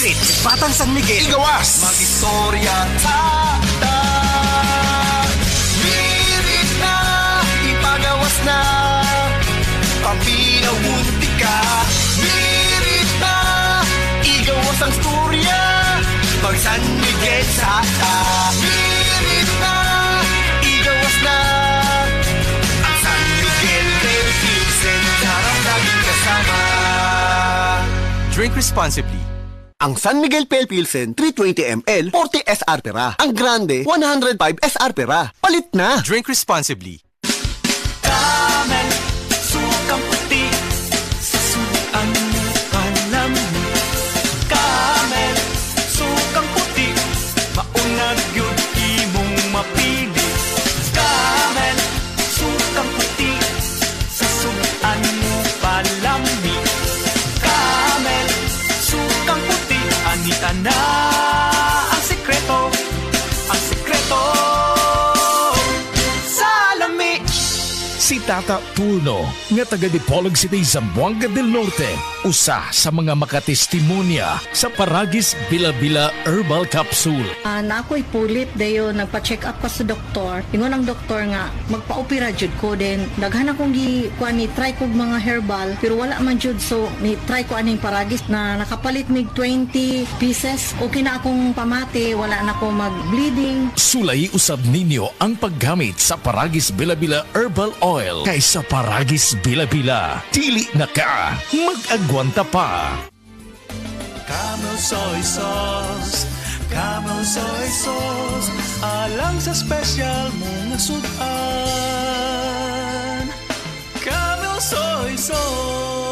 Spirit, Batang San Miguel. Igawas! Mag-istorya ta. Mirit na, ipagawas na, pampinawunti ka. Mirit na, igawas ang storya, pag San Miguel sa ta. Mirit na, igawas na, ang San Miguel Philippine, harap laging kasama. Drink responsibly. Ang San Miguel Pale Pilsen 320 ml 40 SR pera. Ang Grande 105 SR pera. Palit na! Drink responsibly. Camel, sukang puti, susuan mo palamig. Camel, sukang puti, maunag yun imong mapili. Camel, sukang puti, susuan mo palamig. Camel, sukang puti, anita na ang sikreto, sa lami. Si Tata Tulno, nga taga Dipolog City, Zamboanga del Norte, usa sa mga makatestimonya sa Paragis Bila-Bila Herbal Capsule. Na ako'y pulit dayo nagpa-check up ko sa doktor. Ingon ang doktor nga magpa-opera jud ko din. Daghan akong kuan ni try kog mga herbal pero wala man jud, so ni try ko aning Paragis na nakapalit mig 20 pieces. Okay na akong pamati, wala na ko mag-bleeding. Sulay usab ninyo ang paggamit sa Paragis Bila-Bila Herbal Oil kaysa Paragis Bila-Bila. Dili na ka, mag-agwanta pa. Camel soy sauce, Camel soy sauce, alang sa special mong sudan. Camel soy sauce.